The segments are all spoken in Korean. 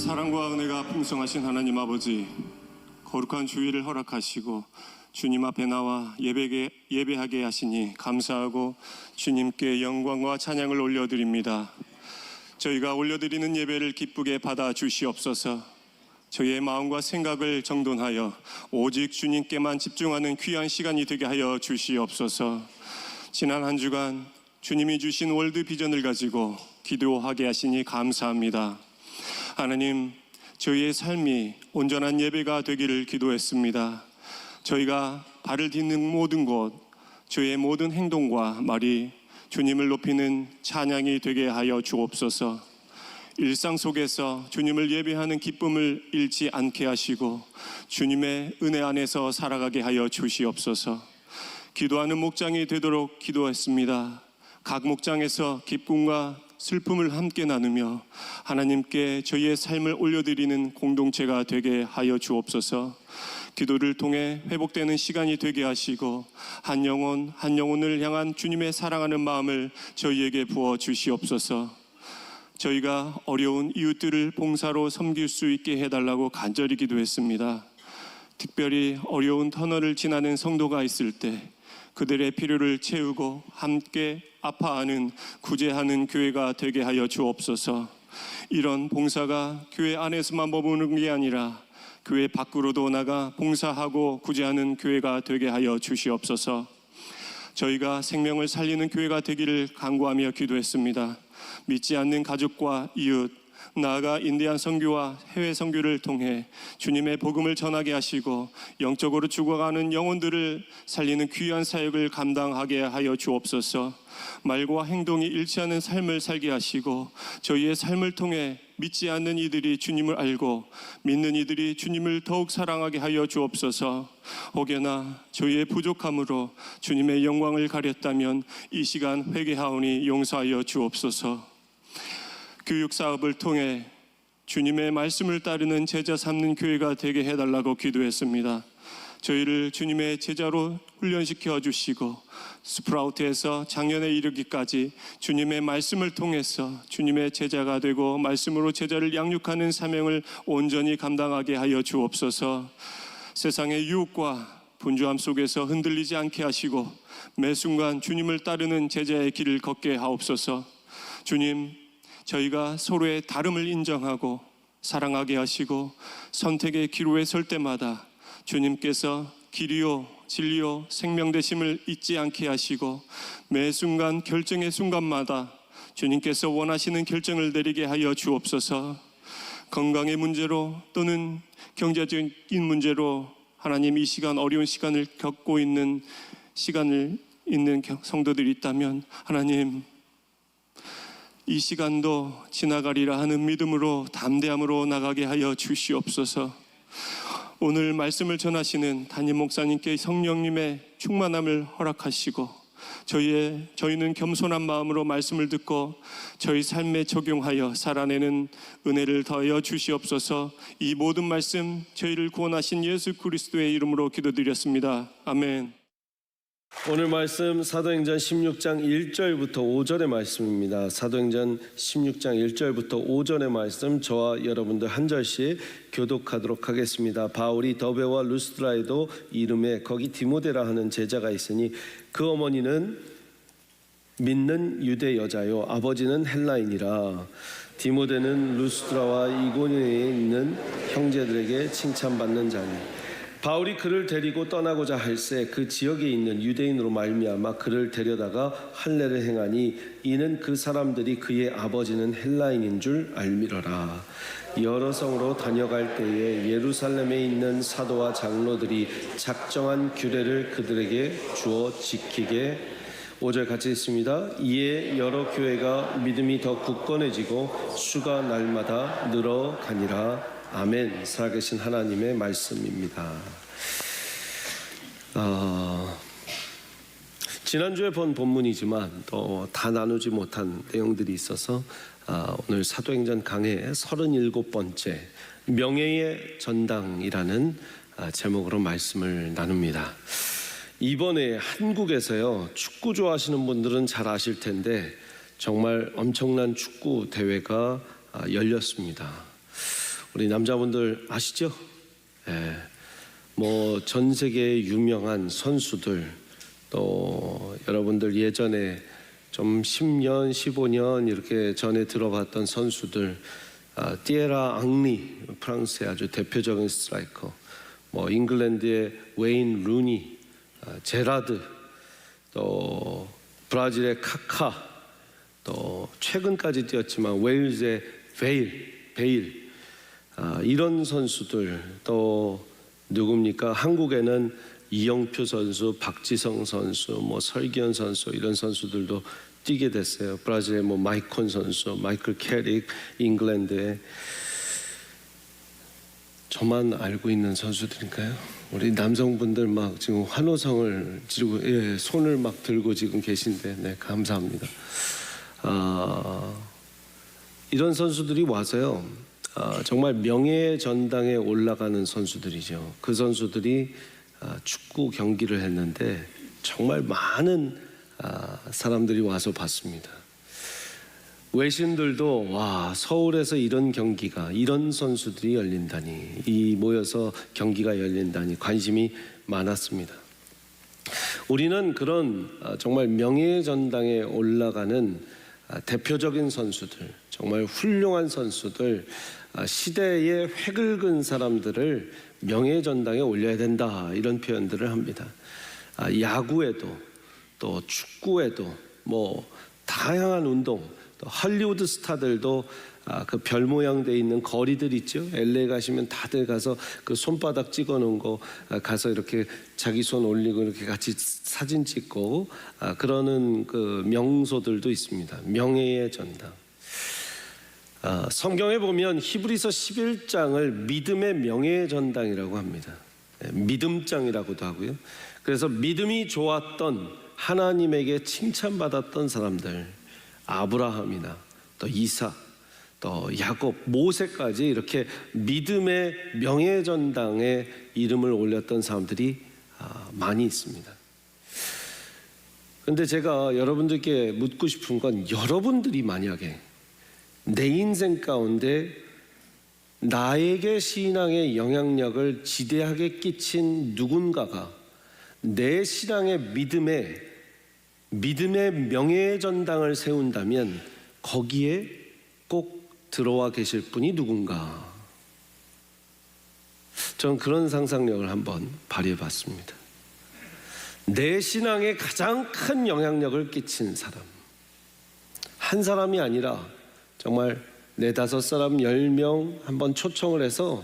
사랑과 은혜가 풍성하신 하나님 아버지, 거룩한 주일을 허락하시고 주님 앞에 나와 예배하게 하시니 감사하고 주님께 영광과 찬양을 올려드립니다. 저희가 올려드리는 예배를 기쁘게 받아 주시옵소서. 저희의 마음과 생각을 정돈하여 오직 주님께만 집중하는 귀한 시간이 되게 하여 주시옵소서. 지난 한 주간 주님이 주신 월드 비전을 가지고 기도하게 하시니 감사합니다. 하나님, 저희의 삶이 온전한 예배가 되기를 기도했습니다. 저희가 발을 딛는 모든 곳, 저희의 모든 행동과 말이 주님을 높이는 찬양이 되게 하여 주옵소서. 일상 속에서 주님을 예배하는 기쁨을 잃지 않게 하시고 주님의 은혜 안에서 살아가게 하여 주시옵소서. 기도하는 목장이 되도록 기도했습니다. 각 목장에서 기쁨과 슬픔을 함께 나누며 하나님께 저희의 삶을 올려드리는 공동체가 되게 하여 주옵소서. 기도를 통해 회복되는 시간이 되게 하시고 한 영혼 한 영혼을 향한 주님의 사랑하는 마음을 저희에게 부어 주시옵소서. 저희가 어려운 이웃들을 봉사로 섬길 수 있게 해달라고 간절히 기도했습니다. 특별히 어려운 터널을 지나는 성도가 있을 때 그들의 필요를 채우고 함께 아파하는, 구제하는 교회가 되게 하여 주옵소서. 이런 봉사가 교회 안에서만 머무는 게 아니라 교회 밖으로도 나가 봉사하고 구제하는 교회가 되게 하여 주시옵소서. 저희가 생명을 살리는 교회가 되기를 간구하며 기도했습니다. 믿지 않는 가족과 이웃, 나아가 인디안 선교와 해외 선교를 통해 주님의 복음을 전하게 하시고 영적으로 죽어가는 영혼들을 살리는 귀한 사역을 감당하게 하여 주옵소서. 말과 행동이 일치하는 삶을 살게 하시고 저희의 삶을 통해 믿지 않는 이들이 주님을 알고 믿는 이들이 주님을 더욱 사랑하게 하여 주옵소서. 혹여나 저희의 부족함으로 주님의 영광을 가렸다면 이 시간 회개하오니 용서하여 주옵소서. 교육 사업을 통해 주님의 말씀을 따르는 제자 삼는 교회가 되게 해달라고 기도했습니다. 저희를 주님의 제자로 훈련시켜 주시고 스프라우트에서 작년에 이르기까지 주님의 말씀을 통해서 주님의 제자가 되고 말씀으로 제자를 양육하는 사명을 온전히 감당하게 하여 주옵소서. 세상의 유혹과 분주함 속에서 흔들리지 않게 하시고 매 순간 주님을 따르는 제자의 길을 걷게 하옵소서. 주님, 저희가 서로의 다름을 인정하고 사랑하게 하시고 선택의 기로에 설 때마다 주님께서 길이요 진리요 생명 되심을 잊지 않게 하시고 매 순간 결정의 순간마다 주님께서 원하시는 결정을 내리게 하여 주옵소서. 건강의 문제로 또는 경제적인 문제로 하나님 이 시간 어려운 시간을 겪고 있는 성도들이 있다면 하나님, 이 시간도 지나가리라 하는 믿음으로 담대함으로 나가게 하여 주시옵소서. 오늘 말씀을 전하시는 담임 목사님께 성령님의 충만함을 허락하시고 저희는 겸손한 마음으로 말씀을 듣고 저희 삶에 적용하여 살아내는 은혜를 더하여 주시옵소서. 이 모든 말씀 저희를 구원하신 예수 그리스도의 이름으로 기도드렸습니다. 아멘. 오늘 말씀 사도행전 16장 1절부터 5절의 말씀입니다. 사도행전 16장 1절부터 5절의 말씀 저와 여러분들 한 절씩 교독하도록 하겠습니다. 바울이 더베와 루스드라에도 이름에 거기 디모데라 하는 제자가 있으니 그 어머니는 믿는 유대 여자요 아버지는 헬라인이라. 디모데는 루스드라와 이고니에 있는 형제들에게 칭찬받는 자니 바울이 그를 데리고 떠나고자 할새 그 지역에 있는 유대인으로 말미암아 그를 데려다가 할례를 행하니 이는 그 사람들이 그의 아버지는 헬라인인 줄 알미러라. 여러 성으로 다녀갈 때에 예루살렘에 있는 사도와 장로들이 작정한 규례를 그들에게 주어 지키게. 5절 같이 읽습니다. 이에 여러 교회가 믿음이 더 굳건해지고 수가 날마다 늘어가니라. 아멘. 살아계신 하나님의 말씀입니다. 지난주에 본 본문이지만 또 다 나누지 못한 내용들이 있어서 오늘 사도행전 강해 37번째 명예의 전당이라는 제목으로 말씀을 나눕니다. 이번에 한국에서요, 축구 좋아하시는 분들은 잘 아실 텐데 정말 엄청난 축구 대회가 열렸습니다. 우리 남자분들 아시죠? 예, 뭐 전 세계 유명한 선수들, 또 여러분들 예전에 좀 10년, 15년 이렇게 전에 들어봤던 선수들, 띠에라 앙리, 프랑스의 아주 대표적인 스트라이커, 뭐 잉글랜드의 웨인 루니, 제라드, 또 브라질의 카카, 또 최근까지 뛰었지만 웨일즈의 베일, 이런 선수들, 또 누굽니까? 한국에는 이영표 선수, 박지성 선수, 뭐 설기현 선수, 이런 선수들도 뛰게 됐어요. 브라질의 뭐 마이콘 선수, 마이클 캐릭, 잉글랜드의. 저만 알고 있는 선수들인가요? 우리 남성분들 막 지금 환호성을 지르고, 예, 손을 막 들고 지금 계신데, 네, 감사합니다. 이런 선수들이 와서요, 정말 명예의 전당에 올라가는 선수들이죠. 그 선수들이 축구 경기를 했는데 정말 많은 사람들이 와서 봤습니다. 외신들도 와, 서울에서 이런 경기가, 이런 선수들이 열린다니, 이 모여서 경기가 열린다니 관심이 많았습니다. 우리는 그런 정말 명예의 전당에 올라가는 대표적인 선수들, 정말 훌륭한 선수들, 시대의 획을 그은 사람들을 명예의 전당에 올려야 된다, 이런 표현들을 합니다. 야구에도, 또 축구에도, 뭐 다양한 운동, 또 할리우드 스타들도 그 별 모양 돼 있는 거리들 있죠. LA 가시면 다들 가서 그 손바닥 찍어 놓은 거 가서 이렇게 자기 손 올리고 이렇게 같이 사진 찍고 그러는 그 명소들도 있습니다. 명예의 전당. 성경에 보면 히브리서 11장을 믿음의 명예의 전당이라고 합니다. 믿음장이라고도 하고요. 그래서 믿음이 좋았던, 하나님에게 칭찬받았던 사람들, 아브라함이나 또 이삭, 또 야곱, 모세까지 이렇게 믿음의 명예의 전당에 이름을 올렸던 사람들이 많이 있습니다. 그런데 제가 여러분들께 묻고 싶은 건, 여러분들이 만약에 내 인생 가운데 나에게 신앙의 영향력을 지대하게 끼친 누군가가 내 신앙의 믿음의 명예의 전당을 세운다면 거기에 꼭 들어와 계실 분이 누군가? 저는 그런 상상력을 한번 발휘해 봤습니다. 내 신앙에 가장 큰 영향력을 끼친 사람, 한 사람이 아니라 정말 4-5사람, 10명 한번 초청을 해서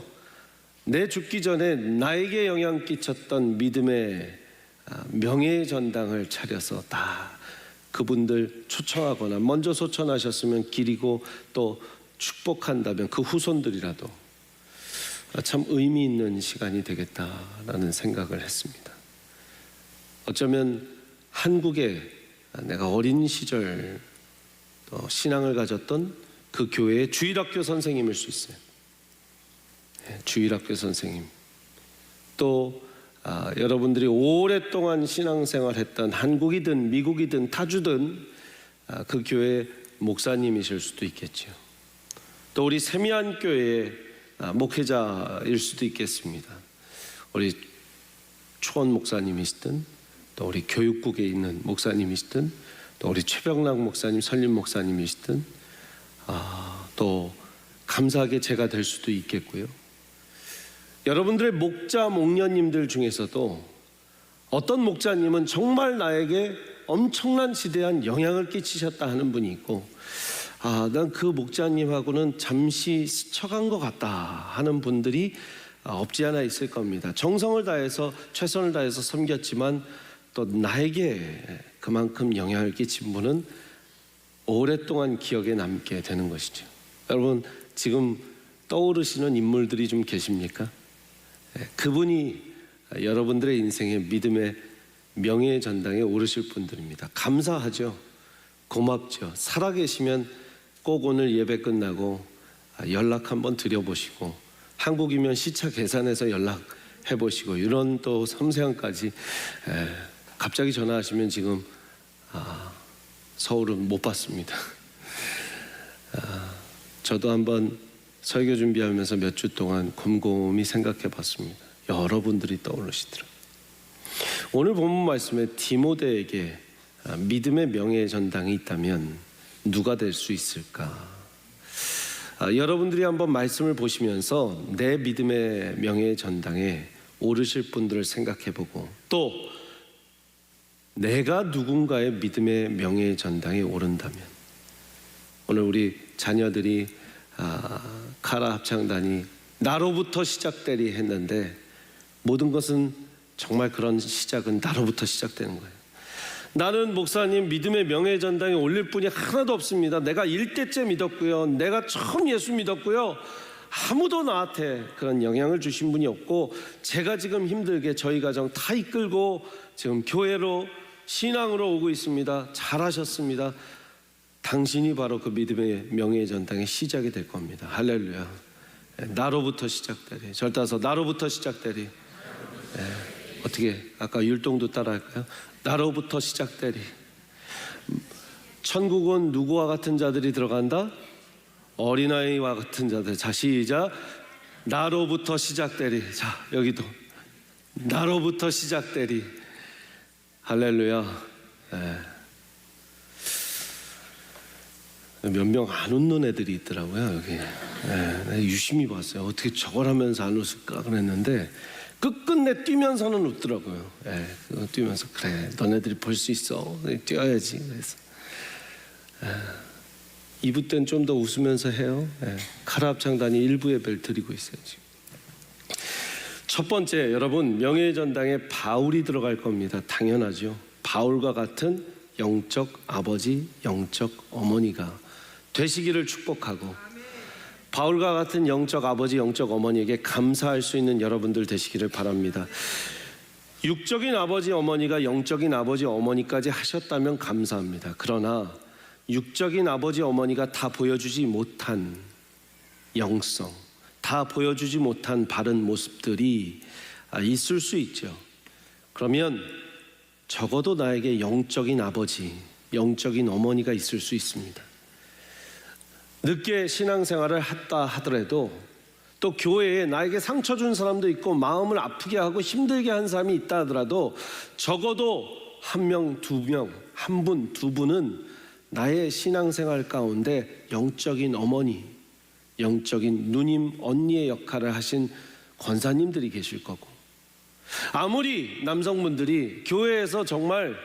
내 죽기 전에 나에게 영향 끼쳤던 믿음의 명예의 전당을 차려서 다 그분들 초청하거나, 먼저 소천하셨으면 기리고 또 축복한다면 그 후손들이라도 참 의미 있는 시간이 되겠다라는 생각을 했습니다. 어쩌면 한국에 내가 어린 시절 신앙을 가졌던 그 교회의 주일학교 선생님일 수 있어요. 주일학교 선생님. 또 여러분들이 오랫동안 신앙생활했던 한국이든 미국이든 타주든 그 교회 목사님이실 수도 있겠죠. 또 우리 세미안교회의 목회자일 수도 있겠습니다. 우리 초원 목사님이시든, 또 우리 교육국에 있는 목사님이시든, 또 우리 최병락 목사님, 설림 목사님이시든, 또 감사하게 제가 될 수도 있겠고요. 여러분들의 목자, 목녀님들 중에서도 어떤 목자님은 정말 나에게 엄청난 지대한 영향을 끼치셨다 하는 분이 있고, 난 그 목자님하고는 잠시 스쳐간 것 같다 하는 분들이 없지 않아 있을 겁니다. 정성을 다해서, 최선을 다해서 섬겼지만 또 나에게 그만큼 영향을 끼친 분은 오랫동안 기억에 남게 되는 것이죠. 여러분, 지금 떠오르시는 인물들이 좀 계십니까? 그분이 여러분들의 인생의 믿음의 명예의 전당에 오르실 분들입니다. 감사하죠. 고맙죠. 살아계시면 꼭 오늘 예배 끝나고 연락 한번 드려보시고, 한국이면 시차 계산해서 연락해 보시고, 이런 또 섬세함까지. 갑자기 전화하시면 지금 서울은 못 받습니다. 저도 한번 설교 준비하면서 몇 주 동안 곰곰이 생각해 봤습니다. 여러분들이 떠오르시더라고요. 오늘 본문 말씀에 디모데에게 믿음의 명예의 전당이 있다면 누가 될 수 있을까? 여러분들이 한번 말씀을 보시면서 내 믿음의 명예의 전당에 오르실 분들을 생각해 보고, 또 내가 누군가의 믿음의 명예의 전당에 오른다면, 오늘 우리 자녀들이 카라 합창단이 나로부터 시작되리 했는데, 모든 것은 정말 그런 시작은 나로부터 시작되는 거예요. 나는 목사님 믿음의 명예의 전당에 올릴 분이 하나도 없습니다. 내가 1대째 믿었고요, 내가 처음 예수 믿었고요, 아무도 나한테 그런 영향을 주신 분이 없고, 제가 지금 힘들게 저희 가정 다 이끌고 지금 교회로 신앙으로 오고 있습니다. 잘하셨습니다. 당신이 바로 그 믿음의 명예의 전당의 시작이 될 겁니다. 할렐루야. 나로부터 시작되리. 절따서 나로부터 시작되리. 어떻게 아까 율동도 따라할까요? 나로부터 시작되리. 천국은 누구와 같은 자들이 들어간다? 어린아이와 같은 자들. 자, 시작. 나로부터 시작되리. 자, 여기도 나로부터 시작되리. 할렐루야. 몇 명 안 웃는 애들이 있더라고요, 여기. 내가 유심히 봤어요. 어떻게 저걸 하면서 안 웃을까 그랬는데 끝끝내 뛰면서는 웃더라고요. 뛰면서 그래, 너네들이 볼 수 있어, 뛰어야지. 그래서 2부 때는 좀 더 웃으면서 해요. 카라 합창단이 1부 예배를 드리고 있어요 지금. 첫 번째, 여러분, 명예의 전당에 바울이 들어갈 겁니다. 당연하죠. 바울과 같은 영적 아버지, 영적 어머니가 되시기를 축복하고, 바울과 같은 영적 아버지, 영적 어머니에게 감사할 수 있는 여러분들 되시기를 바랍니다. 육적인 아버지, 어머니가 영적인 아버지, 어머니까지 하셨다면 감사합니다. 그러나 육적인 아버지, 어머니가 다 보여주지 못한 영성, 다 보여주지 못한 바른 모습들이 있을 수 있죠. 그러면 적어도 나에게 영적인 아버지, 영적인 어머니가 있을 수 있습니다. 늦게 신앙생활을 했다 하더라도, 또 교회에 나에게 상처 준 사람도 있고 마음을 아프게 하고 힘들게 한 사람이 있다 하더라도, 적어도 한 명, 두 명, 한 분, 두 분은 나의 신앙생활 가운데 영적인 어머니, 영적인 누님, 언니의 역할을 하신 권사님들이 계실 거고, 아무리 남성분들이 교회에서 정말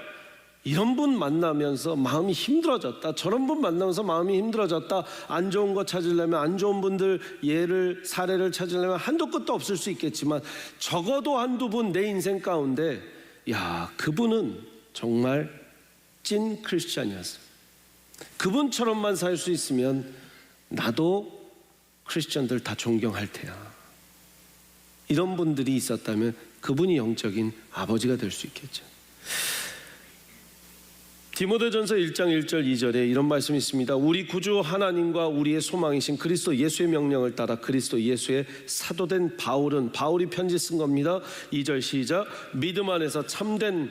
이런 분 만나면서 마음이 힘들어졌다, 저런 분 만나면서 마음이 힘들어졌다, 안 좋은 거 찾으려면, 안 좋은 분들 사례를 찾으려면 한도 끝도 없을 수 있겠지만, 적어도 한두 분 내 인생 가운데, 야, 그분은 정말 찐 크리스찬이었어, 그분처럼만 살 수 있으면 나도 크리스찬들 다 존경할 테야, 이런 분들이 있었다면 그분이 영적인 아버지가 될 수 있겠죠. 디모데전서 1장 1절 2절에 이런 말씀이 있습니다. 우리 구주 하나님과 우리의 소망이신 그리스도 예수의 명령을 따라 그리스도 예수의 사도된 바울이 편지 쓴 겁니다. 2절 시작. 믿음 안에서 참된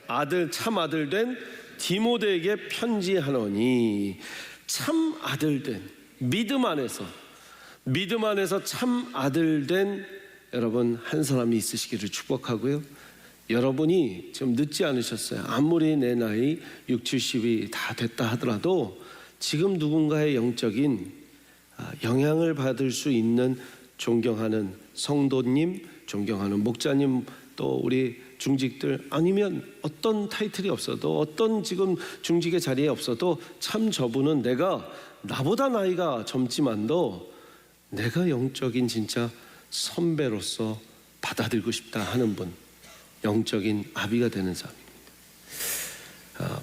아들, 참 아들 된 디모데에게 편지하노니. 참 아들 된, 믿음 안에서 참 아들 된 여러분 한 사람이 있으시기를 축복하고요. 여러분이 지금 늦지 않으셨어요. 아무리 내 나이 60, 70이 다 됐다 하더라도 지금 누군가의 영적인 영향을 받을 수 있는 존경하는 성도님, 존경하는 목자님, 또 우리 중직들, 아니면 어떤 타이틀이 없어도, 어떤 지금 중직의 자리에 없어도 참 저분은 나보다 나이가 젊지만도 내가 영적인 진짜 선배로서 받아들이고 싶다 하는 분, 영적인 아비가 되는 사람입니다.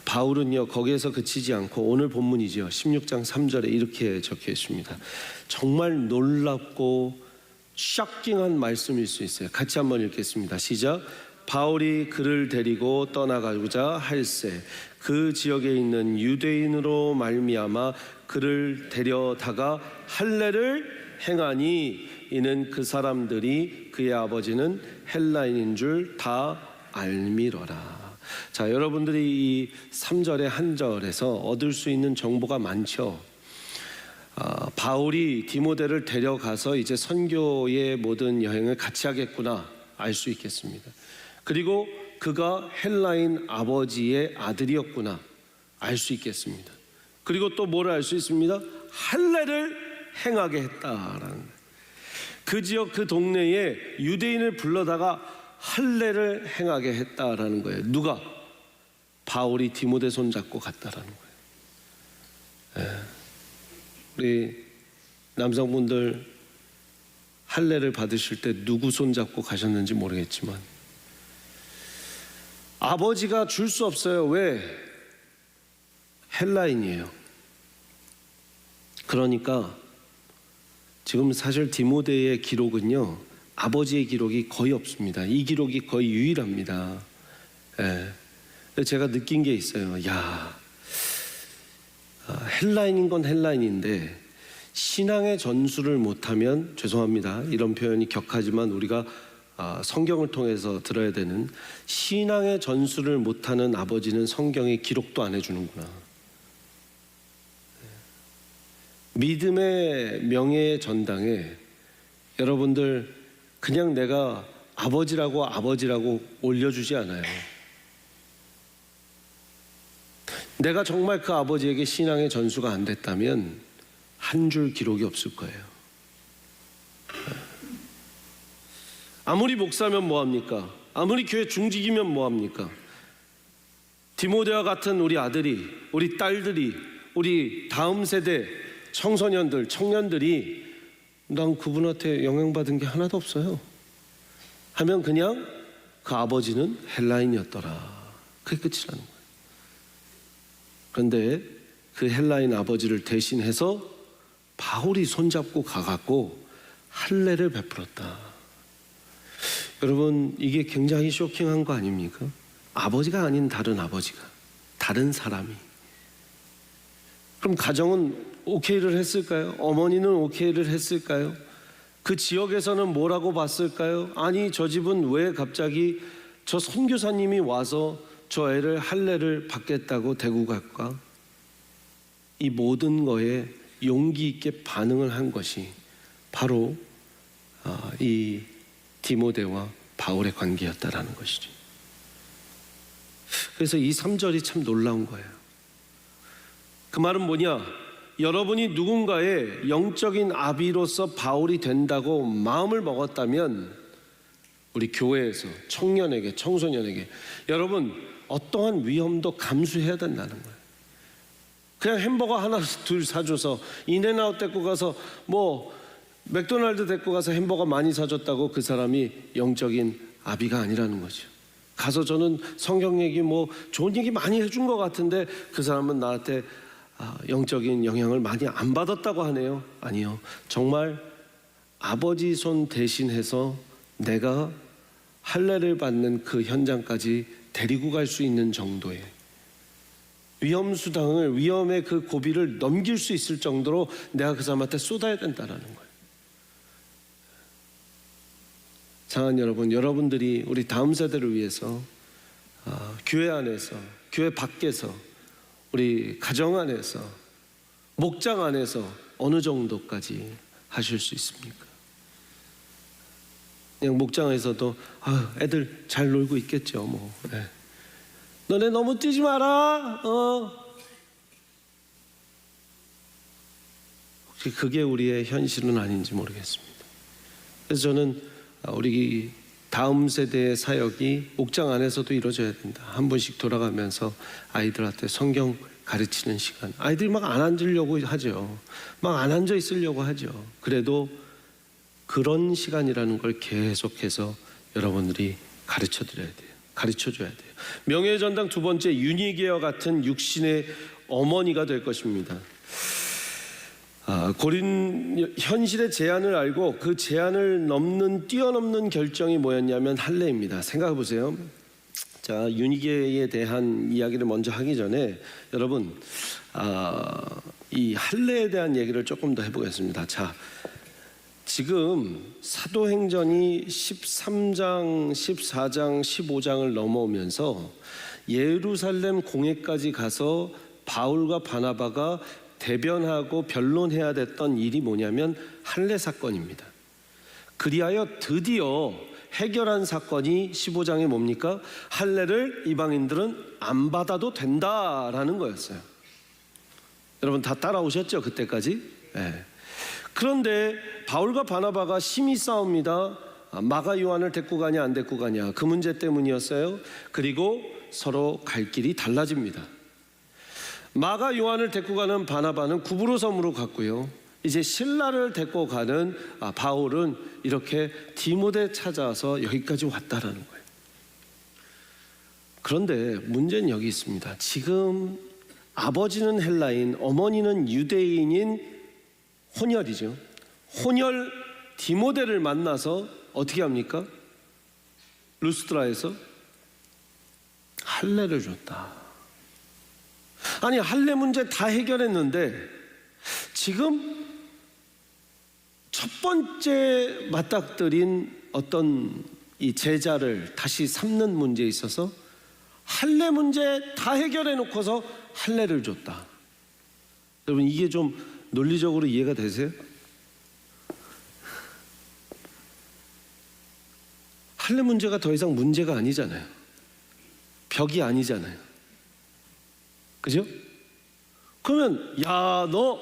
바울은요, 거기에서 그치지 않고 오늘 본문이죠, 16장 3절에 이렇게 적혀 있습니다. 정말 놀랍고 쇼킹한 말씀일 수 있어요. 같이 한번 읽겠습니다. 시작. 바울이 그를 데리고 떠나가고자 할새 그 지역에 있는 유대인으로 말미암아 그를 데려다가 할례를 행하니 이는 그 사람들이 그의 아버지는 헬라인인 줄 다 알미러라. 자, 여러분들이 이 3절의 한 절에서 얻을 수 있는 정보가 많죠. 바울이 디모데를 데려가서 이제 선교의 모든 여행을 같이 하겠구나 알 수 있겠습니다. 그리고 그가 헬라인 아버지의 아들이었구나 알 수 있겠습니다. 그리고 또 뭐를 알 수 있습니다? 할례를 행하게 했다라는 거예요. 그 지역 그 동네에 유대인을 불러다가 할례를 행하게 했다라는 거예요. 누가? 바울이 디모데 손잡고 갔다라는 거예요. 우리 남성분들 할례를 받으실 때 누구 손잡고 가셨는지 모르겠지만 아버지가 줄 수 없어요. 왜? 헬라인이에요. 그러니까 지금 사실 디모데의 기록은요, 아버지의 기록이 거의 없습니다. 이 기록이 거의 유일합니다. 제가 느낀 게 있어요. 헬라인인 건 헬라인인데 신앙의 전수를 못하면, 죄송합니다, 이런 표현이 격하지만 우리가 성경을 통해서 들어야 되는, 신앙의 전수를 못하는 아버지는 성경에 기록도 안 해주는구나. 믿음의 명예의 전당에 여러분들 그냥 내가 아버지라고 올려주지 않아요. 내가 정말 그 아버지에게 신앙의 전수가 안 됐다면 한 줄 기록이 없을 거예요. 아무리 목사면 뭐합니까? 아무리 교회 중직이면 뭐합니까? 디모데와 같은 우리 아들이, 우리 딸들이, 우리 다음 세대 청소년들, 청년들이 난 그분한테 영향받은 게 하나도 없어요 하면 그냥 그 아버지는 헬라인이었더라, 그게 끝이라는 거예요. 그런데 그 헬라인 아버지를 대신해서 바울이 손잡고 가갖고 할례를 베풀었다. 여러분, 이게 굉장히 쇼킹한 거 아닙니까? 아버지가 아닌 다른 아버지가, 다른 사람이. 그럼 가정은 오케이를 했을까요? 어머니는 오케이를 했을까요? 그 지역에서는 뭐라고 봤을까요? 아니, 저 집은 왜 갑자기 저 선교사님이 와서 저 애를 할례를 받겠다고 데리고 갈까? 이 모든 거에 용기 있게 반응을 한 것이 바로 이 디모데와 바울의 관계였다라는 것이죠. 그래서 이 3절이 참 놀라운 거예요. 그 말은 뭐냐? 여러분이 누군가의 영적인 아비로서 바울이 된다고 마음을 먹었다면 우리 교회에서 청년에게, 청소년에게 여러분 어떠한 위험도 감수해야 된다는 거예요. 그냥 햄버거 하나 둘 사줘서 인앤아웃 데리고 가서 맥도날드 데리고 가서 햄버거 많이 사줬다고 그 사람이 영적인 아비가 아니라는 거죠. 가서 저는 성경 얘기 좋은 얘기 많이 해준 것 같은데 그 사람은 나한테 영적인 영향을 많이 안 받았다고 하네요. 아니요, 정말 아버지 손 대신해서 내가 할례를 받는 그 현장까지 데리고 갈 수 있는 정도의 위험의 그 고비를 넘길 수 있을 정도로 내가 그 사람한테 쏟아야 된다는 거예요. 사랑하는 여러분, 여러분들이 우리 다음 세대를 위해서 교회 안에서, 교회 밖에서, 우리 가정 안에서, 목장 안에서 어느 정도까지 하실 수 있습니까? 그냥 목장에서도 애들 잘 놀고 있겠죠. 너네 너무 뛰지 마라. 혹시 그게 우리의 현실은 아닌지 모르겠습니다. 그래서 저는 우리 다음 세대의 사역이 목장 안에서도 이루어져야 된다. 한 번씩 돌아가면서 아이들한테 성경 가르치는 시간. 아이들이 막 안 앉으려고 하죠. 막 안 앉아 있으려고 하죠. 그래도 그런 시간이라는 걸 계속해서 여러분들이 가르쳐줘야 돼요. 명예의 전당 두 번째, 유니게와 같은 육신의 어머니가 될 것입니다. 고린 현실의 제한을 알고 그 제한을 뛰어넘는 결정이 뭐였냐면 할례입니다. 생각해 보세요. 자, 유니게에 대한 이야기를 먼저 하기 전에 여러분 이 할례에 대한 얘기를 조금 더 해보겠습니다. 자, 지금 사도행전이 13장, 14장, 15장을 넘어오면서 예루살렘 공회까지 가서 바울과 바나바가 대변하고 변론해야 됐던 일이 뭐냐면 할례 사건입니다. 그리하여 드디어 해결한 사건이 15장에 뭡니까? 할례를 이방인들은 안 받아도 된다라는 거였어요. 여러분 다 따라오셨죠? 그때까지? 네. 그런데 바울과 바나바가 심히 싸웁니다. 마가 요한을 데리고 가냐 안 데리고 가냐, 그 문제 때문이었어요. 그리고 서로 갈 길이 달라집니다. 마가 요한을 데리고 가는 바나바는 구브로 섬으로 갔고요. 이제 실라를 데리고 가는 바울은 이렇게 디모데 찾아서 여기까지 왔다라는 거예요. 그런데 문제는 여기 있습니다. 지금 아버지는 헬라인, 어머니는 유대인인 혼혈이죠. 혼혈 디모데를 만나서 어떻게 합니까? 루스드라에서 할례를 줬다. 아니, 할례 문제 다 해결했는데 지금 첫 번째 맞닥뜨린 어떤 이 제자를 다시 삼는 문제에 있어서 할례 문제 다 해결해 놓고서 할례를 줬다. 여러분, 이게 좀 논리적으로 이해가 되세요? 할례 문제가 더 이상 문제가 아니잖아요. 벽이 아니잖아요. 그죠? 그러면 야, 너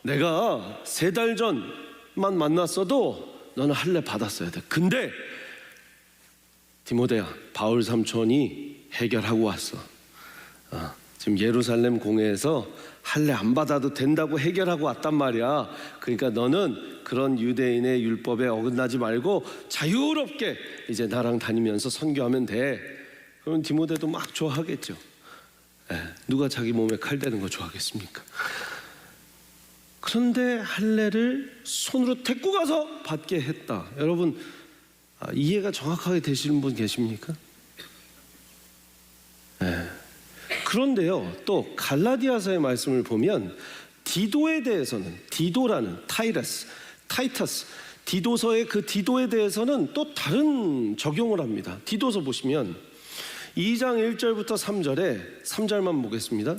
내가 3달 전만 만났어도 너는 할례 받았어야 돼. 근데 디모데야, 바울 삼촌이 해결하고 왔어. 지금 예루살렘 공회에서 할례 안 받아도 된다고 해결하고 왔단 말이야. 그러니까 너는 그런 유대인의 율법에 어긋나지 말고 자유롭게 이제 나랑 다니면서 선교하면 돼. 그러면 디모데도 막 좋아하겠죠. 누가 자기 몸에 칼 대는 거 좋아하겠습니까? 그런데 할례를 손으로 데리고 가서 받게 했다. 여러분, 이해가 정확하게 되시는 분 계십니까? 그런데요, 또 갈라디아서의 말씀을 보면 디도에 대해서는, 디도라는 타이터스 디도서의 그 디도에 대해서는 또 다른 적용을 합니다. 디도서 보시면 2장 1절부터 3절에 3절만 보겠습니다.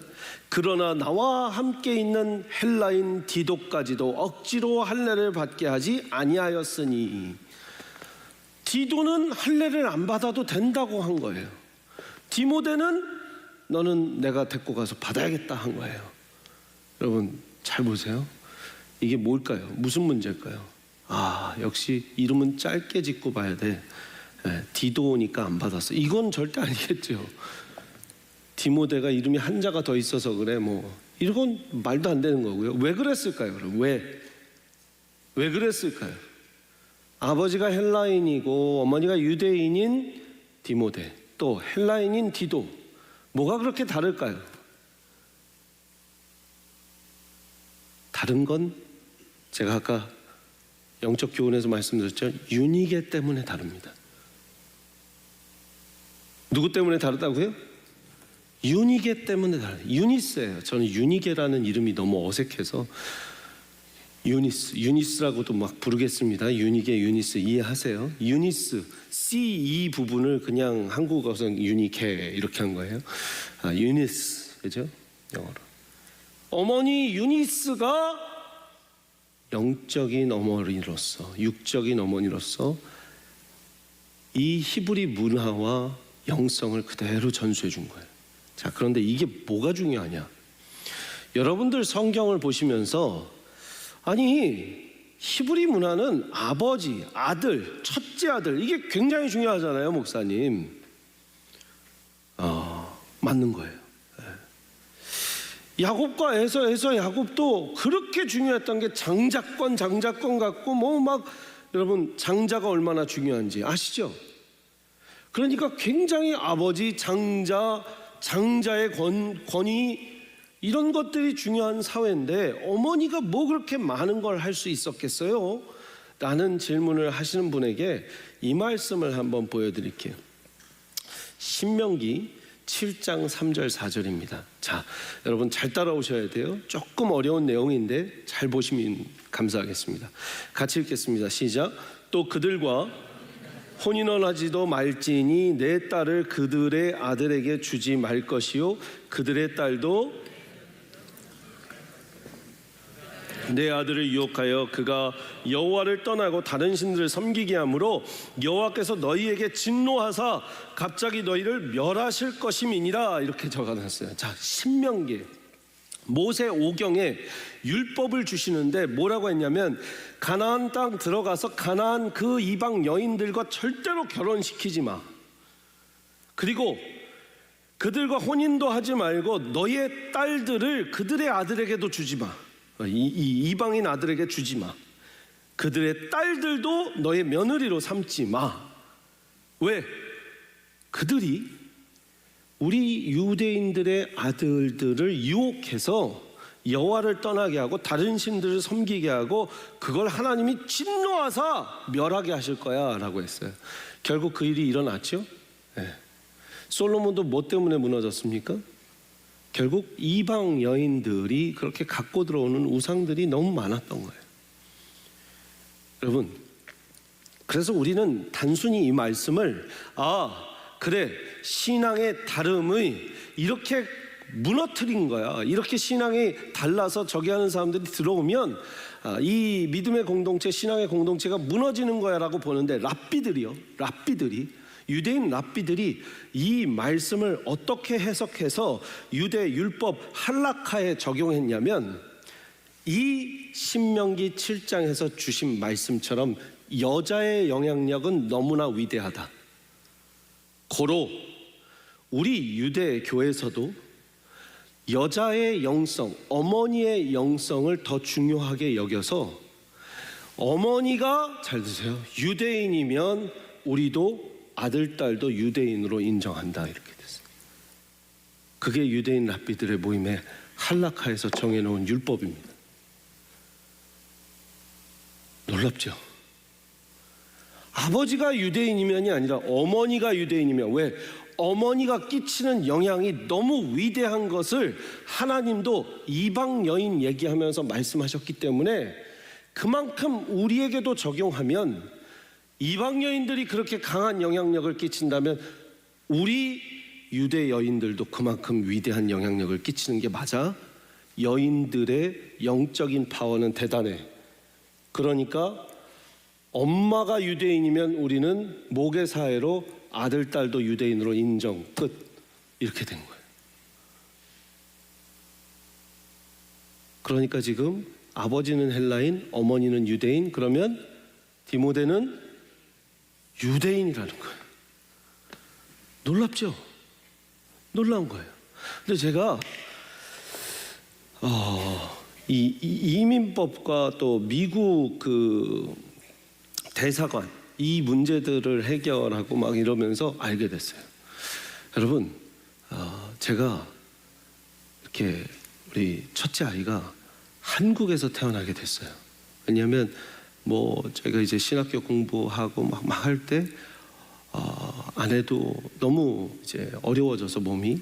그러나 나와 함께 있는 헬라인 디도까지도 억지로 할례를 받게 하지 아니하였으니. 디도는 할례를 안 받아도 된다고 한 거예요. 디모데는 너는 내가 데리고 가서 받아야겠다 한 거예요. 여러분 잘 보세요. 이게 뭘까요? 무슨 문제일까요? 역시 이름은 짧게 짓고 봐야 돼. 디도니까 안 받았어. 이건 절대 아니겠죠. 디모데가 이름이 한자가 더 있어서 그래, 뭐 이건 말도 안 되는 거고요. 왜 그랬을까요? 그럼 왜 그랬을까요? 아버지가 헬라인이고 어머니가 유대인인 디모데, 또 헬라인인 디도, 뭐가 그렇게 다를까요? 다른 건 제가 아까 영적 교훈에서 말씀드렸죠. 유니게 때문에 다릅니다. 누구 때문에 다르다고요? 유니게 때문에 다르요. 유니스예요. 저는 유니게라는 이름이 너무 어색해서 유니스라고도 막 부르겠습니다. 유니게, 유니스 이해하세요? 유니스, CE 부분을 그냥 한국어서 유니게 이렇게 한 거예요. 유니스, 그죠? 영어로. 어머니 유니스가 영적인 어머니로서, 육적인 어머니로서 이 히브리 문화와 영성을 그대로 전수해 준 거예요. 자, 그런데 이게 뭐가 중요하냐? 여러분들 성경을 보시면서, 아니, 히브리 문화는 아버지, 아들, 첫째 아들, 이게 굉장히 중요하잖아요, 목사님. 맞는 거예요. 야곱과 에서 야곱도 그렇게 중요했던 게 장자권 갖고 뭐 막, 여러분 장자가 얼마나 중요한지 아시죠? 그러니까 굉장히 아버지, 장자의 권위, 이런 것들이 중요한 사회인데 어머니가 뭐 그렇게 많은 걸 할 수 있었겠어요? 라는 질문을 하시는 분에게 이 말씀을 한번 보여드릴게요. 신명기 7장 3절 4절입니다. 자, 여러분 잘 따라오셔야 돼요. 조금 어려운 내용인데 잘 보시면 감사하겠습니다. 같이 읽겠습니다. 시작. 또 그들과 혼인원하지도 말지니 내 딸을 그들의 아들에게 주지 말 것이요 그들의 딸도 내 아들을 유혹하여 그가 여호와를 떠나고 다른 신들을 섬기게 하므로 여호와께서 너희에게 진노하사 갑자기 너희를 멸하실 것임이니라. 이렇게 적어놨어요. 자, 신명기 모세 오경에 율법을 주시는데 뭐라고 했냐면, 가나안 땅 들어가서 가나안 그 이방 여인들과 절대로 결혼시키지 마. 그리고 그들과 혼인도 하지 말고 너의 딸들을 그들의 아들에게도 주지 마. 이 이방인 아들에게 주지 마. 그들의 딸들도 너의 며느리로 삼지 마. 왜? 그들이 우리 유대인들의 아들들을 유혹해서 여호와를 떠나게 하고 다른 신들을 섬기게 하고 그걸 하나님이 진노하사 멸하게 하실 거야 라고 했어요. 결국 그 일이 일어났죠. 네. 솔로몬도 뭐 때문에 무너졌습니까? 결국 이방 여인들이 그렇게 갖고 들어오는 우상들이 너무 많았던 거예요. 여러분, 그래서 우리는 단순히 이 말씀을 그래, 신앙의 다름의 이렇게 무너뜨린 거야, 이렇게 신앙이 달라서 저기 하는 사람들이 들어오면 이 믿음의 공동체, 신앙의 공동체가 무너지는 거야 라고 보는데, 유대인 랍비들이 이 말씀을 어떻게 해석해서 유대 율법 할라카에 적용했냐면, 이 신명기 7장에서 주신 말씀처럼 여자의 영향력은 너무나 위대하다. 고로 우리 유대 교회에서도 여자의 영성, 어머니의 영성을 더 중요하게 여겨서, 어머니가, 잘 드세요, 유대인이면 우리도 아들, 딸도 유대인으로 인정한다, 이렇게 됐어요. 그게 유대인 랍비들의 모임의 할라카에서 정해놓은 율법입니다. 놀랍죠? 아버지가 유대인이면이 아니라 어머니가 유대인이면, 왜? 어머니가 끼치는 영향이 너무 위대한 것을 하나님도 이방 여인 얘기하면서 말씀하셨기 때문에, 그만큼 우리에게도 적용하면, 이방 여인들이 그렇게 강한 영향력을 끼친다면 우리 유대 여인들도 그만큼 위대한 영향력을 끼치는 게 맞아. 여인들의 영적인 파워는 대단해. 그러니까 엄마가 유대인이면 우리는 모계 사회로 아들, 딸도 유대인으로 인정, 끝. 이렇게 된 거예요. 그러니까 지금 아버지는 헬라인, 어머니는 유대인, 그러면 디모데는 유대인이라는 거예요. 놀랍죠? 놀라운 거예요. 근데 제가 이 이민법과 또 미국 그 대사관, 이 문제들을 해결하고 막 이러면서 알게 됐어요. 여러분, 제가 이렇게 우리 첫째 아이가 한국에서 태어나게 됐어요. 왜냐하면 제가 이제 신학교 공부하고 막 할 때 아내도 너무 이제 어려워져서 몸이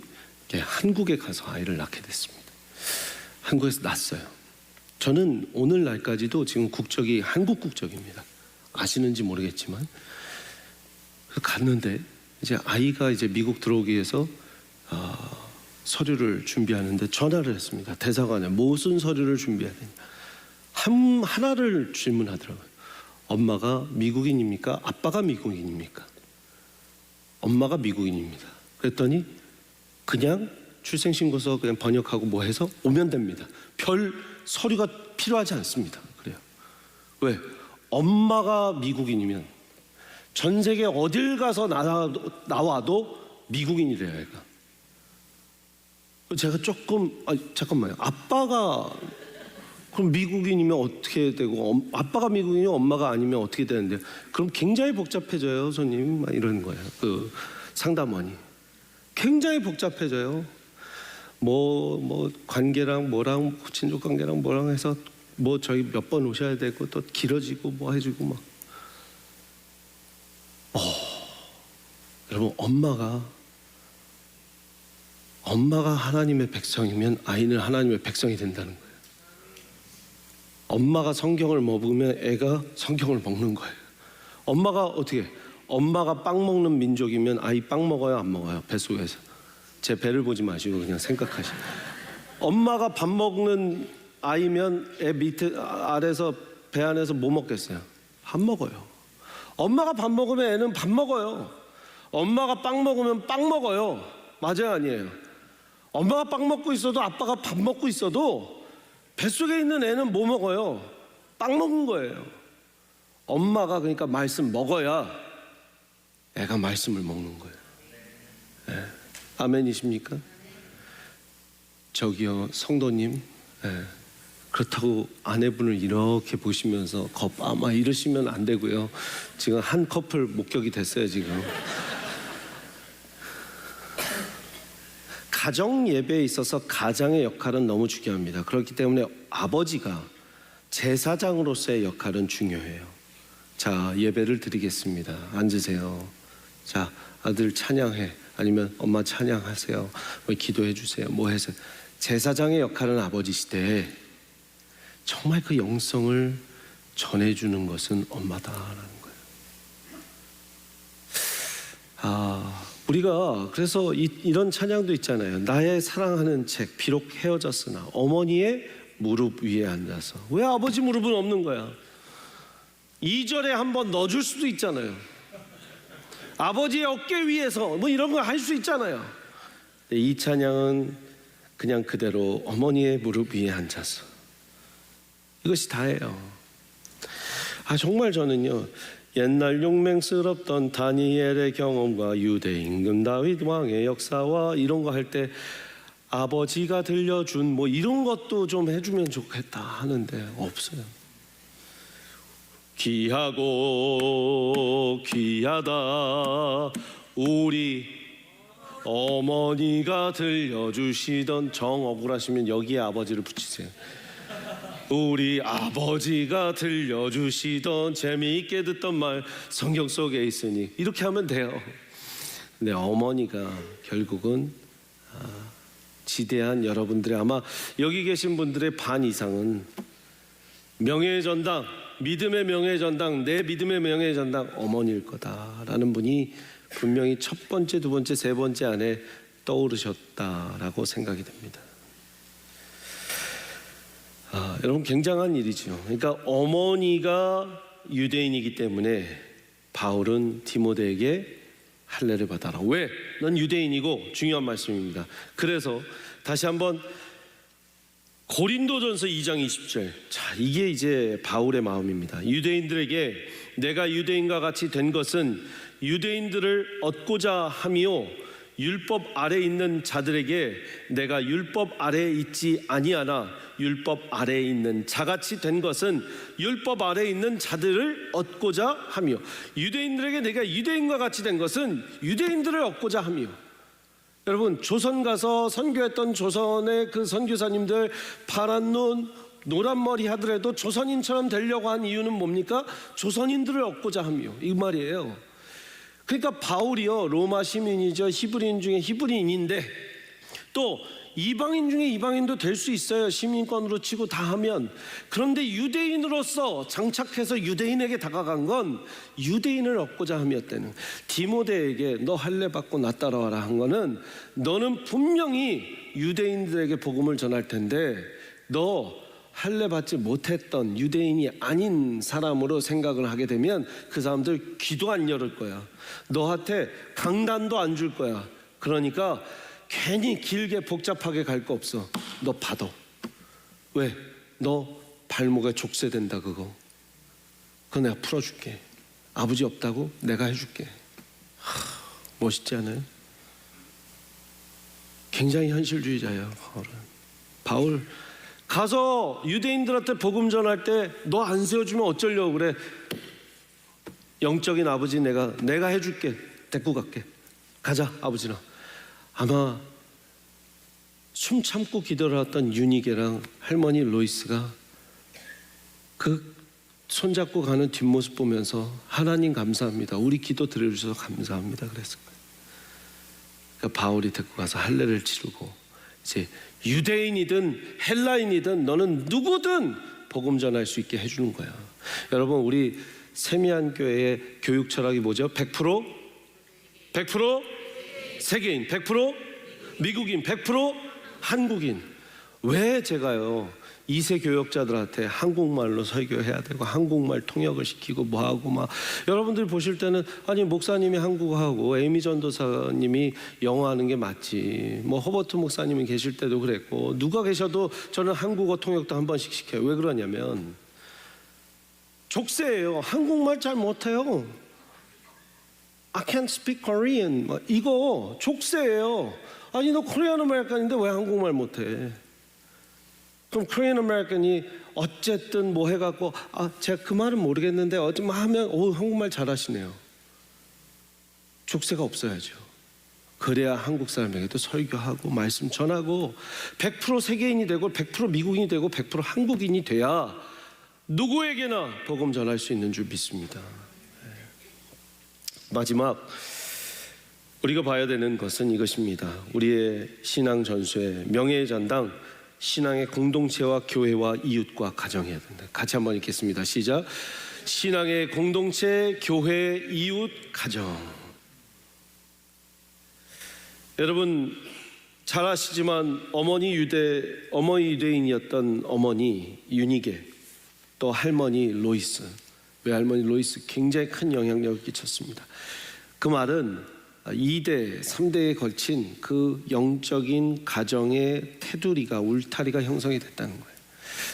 한국에 가서 아이를 낳게 됐습니다. 한국에서 낳았어요. 저는 오늘날까지도 지금 국적이 한국 국적입니다. 아시는지 모르겠지만, 갔는데 이제 아이가 이제 미국 들어오기 위해서 서류를 준비하는데 전화를 했습니다. 대사관에 무슨 서류를 준비해야 되냐. 하나를 질문하더라고요. 엄마가 미국인입니까? 아빠가 미국인입니까? 엄마가 미국인입니다. 그랬더니 그냥 출생신고서 그냥 번역하고 뭐 해서 오면 됩니다. 별 서류가 필요하지 않습니다. 그래요. 왜? 엄마가 미국인이면 전 세계 어딜 가서 나와도 미국인이래요, 애가. 제가 조금 잠깐만요. 아빠가 그럼 미국인이면 어떻게 되고, 아빠가 미국인이면 엄마가 아니면 어떻게 되는데, 그럼 굉장히 복잡해져요, 손님. 막 이러는 거예요. 그 상담원이 굉장히 복잡해져요. 관계랑 뭐랑 친족 관계랑 뭐랑 해서 저희 몇 번 오셔야 되고 또 길어지고 뭐 해주고 막. 여러분, 엄마가 하나님의 백성이면 아이는 하나님의 백성이 된다는 거예요. 엄마가 성경을 먹으면 애가 성경을 먹는 거예요. 엄마가 빵 먹는 민족이면 아이 빵 먹어요, 안 먹어요? 뱃속에서. 제 배를 보지 마시고 그냥 생각하시고. 엄마가 밥 먹는 아이면 애 밑에 아래서 배 안에서 뭐 먹겠어요? 밥 먹어요. 엄마가 밥 먹으면 애는 밥 먹어요. 엄마가 빵 먹으면 빵 먹어요. 맞아요, 아니에요? 엄마가 빵 먹고 있어도 아빠가 밥 먹고 있어도 뱃속에 있는 애는 뭐 먹어요? 빵 먹은 거예요. 엄마가 그러니까 말씀 먹어야 애가 말씀을 먹는 거예요. 네. 아멘이십니까? 저기요, 성도님, 네. 그렇다고 아내분을 이렇게 보시면서 아마 이러시면 안 되고요. 지금 한 커플 목격이 됐어요, 지금. 가정 예배에 있어서 가장의 역할은 너무 중요합니다. 그렇기 때문에 아버지가 제사장으로서의 역할은 중요해요. 자, 예배를 드리겠습니다. 앉으세요. 자, 아들 찬양해. 아니면 엄마 찬양하세요. 뭐 기도해 주세요. 뭐 해서. 제사장의 역할은 아버지시대 정말 그 영성을 전해주는 것은 엄마다라는 거예요. 우리가 그래서 이런 찬양도 있잖아요. 나의 사랑하는 책 비록 헤어졌으나 어머니의 무릎 위에 앉아서. 왜 아버지 무릎은 없는 거야? 2절에 한번 넣어줄 수도 있잖아요. 아버지의 어깨 위에서 뭐 이런 거 할 수 있잖아요. 이 찬양은 그냥 그대로 어머니의 무릎 위에 앉아서. 이것이 다예요. 정말 저는요, 옛날 용맹스럽던 다니엘의 경험과 유대 임금 다윗 왕의 역사와 이런 거 할 때 아버지가 들려준 뭐 이런 것도 좀 해주면 좋겠다 하는데 없어요. 귀하고 귀하다 우리 어머니가 들려주시던. 정 억울하시면 여기에 아버지를 붙이세요. 우리 아버지가 들려주시던 재미있게 듣던 말 성경 속에 있으니 이렇게 하면 돼요. 근데 어머니가 결국은 지대한 여러분들의 아마 여기 계신 분들의 반 이상은 명예의 전당, 믿음의 명예의 전당, 내 믿음의 명예의 전당 어머니일 거다라는 분이 분명히 첫 번째, 두 번째, 세 번째 안에 떠오르셨다라고 생각이 됩니다. 여러분 굉장한 일이죠. 그러니까 어머니가 유대인이기 때문에 바울은 디모데에게 할례를 받아라. 왜? 넌 유대인이고. 중요한 말씀입니다. 그래서 다시 한번 고린도전서 2장 20절. 자, 이게 이제 바울의 마음입니다. 유대인들에게 내가 유대인과 같이 된 것은 유대인들을 얻고자 함이요 율법 아래 있는 자들에게 내가 율법 아래에 있지 아니하나 율법 아래에 있는 자같이 된 것은 율법 아래에 있는 자들을 얻고자 함이요. 유대인들에게 내가 유대인과 같이 된 것은 유대인들을 얻고자 함이요. 여러분 조선 가서 선교했던 조선의 그 선교사님들 파란 눈 노란 머리 하더라도 조선인처럼 되려고 한 이유는 뭡니까? 조선인들을 얻고자 함이요. 이 말이에요. 그러니까 바울이요 로마 시민이죠. 히브리인 중에 히브리인인데 또 이방인 중에 이방인도 될 수 있어요. 시민권으로 치고 다 하면. 그런데 유대인으로서 장착해서 유대인에게 다가간 건 유대인을 얻고자 함이었다는. 디모데에게 너 할례 받고 나 따라와라 한 거는 너는 분명히 유대인들에게 복음을 전할 텐데 너 할례 받지 못했던 유대인이 아닌 사람으로 생각을 하게 되면 그 사람들 귀도 안 열을 거야. 너한테 강단도 안 줄 거야. 그러니까 괜히 길게 복잡하게 갈 거 없어. 너 받아. 왜? 너 발목에 족쇄된다 그거. 그거 내가 풀어줄게. 아버지 없다고? 내가 해줄게. 멋있지 않아요? 굉장히 현실주의자예요 바울은. 바울 가서 유대인들한테 복음 전할 때 너 안 세워주면 어쩌려고 그래. 영적인 아버지 내가 해줄게. 데리고 갈게. 가자 아버지랑. 아마 숨 참고 기도를 했던 유니게랑 할머니 로이스가 그 손잡고 가는 뒷모습 보면서 하나님 감사합니다. 우리 기도 들어주셔서 감사합니다. 그랬을 거예요. 그러니까 바울이 데리고 가서 할례를 치르고 이제 유대인이든 헬라인이든 너는 누구든 복음 전할 수 있게 해주는 거야. 여러분 우리 세미한 교회의 교육 철학이 뭐죠? 100% 세계인, 100% 미국인, 100% 한국인. 왜 제가요 2세 교역자들한테 한국말로 설교해야 되고 한국말 통역을 시키고 뭐하고 막 여러분들이 보실 때는 아니 목사님이 한국어하고 에이미 전도사님이 영어하는 게 맞지 뭐 허버트 목사님이 계실 때도 그랬고 누가 계셔도 저는 한국어 통역도 한 번씩 시켜요. 왜 그러냐면 족쇄예요. 한국말 잘 못해요. I can't speak Korean. 이거 족쇄예요. 아니 너 코리안 아메리칸인데 왜 한국말 못해? 그럼 코리안 아메리칸이 어쨌든 뭐 해갖고 제가 그 말은 모르겠는데 어쩌면 하면 한국말 잘하시네요. 족쇄가 없어야죠. 그래야 한국 사람에게도 설교하고 말씀 전하고 100% 세계인이 되고 100% 미국인이 되고 100% 한국인이 돼야 누구에게나 복음 전할 수 있는 줄 믿습니다. 마지막 우리가 봐야 되는 것은 이것입니다. 우리의 신앙 전수의 명예의 전당, 신앙의 공동체와 교회와 이웃과 가정해야 된다. 같이 한번 읽겠습니다. 시작. 신앙의 공동체, 교회, 이웃, 가정. 여러분 잘 아시지만 어머니 유대인이었던 어머니 유니게, 또 할머니 로이스, 외할머니 로이스 굉장히 큰 영향력을 끼쳤습니다. 그 말은 2대, 3대에 걸친 그 영적인 가정의 테두리가, 울타리가 형성이 됐다는 거예요.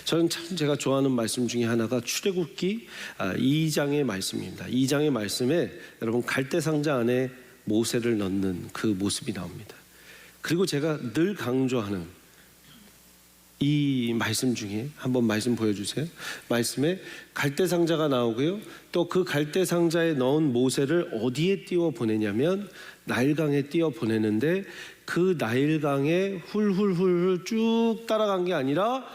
저는 참 제가 좋아하는 말씀 중에 하나가 출애굽기 2장의 말씀입니다. 2장의 말씀에 여러분 갈대상자 안에 모세를 넣는 그 모습이 나옵니다. 그리고 제가 늘 강조하는 이 말씀 중에 한번 말씀 보여주세요. 말씀에 갈대상자가 나오고요. 또 그 갈대상자에 넣은 모세를 어디에 띄워 보내냐면 나일강에 띄워 보내는데 그 나일강에 훌훌훌훌 쭉 따라간 게 아니라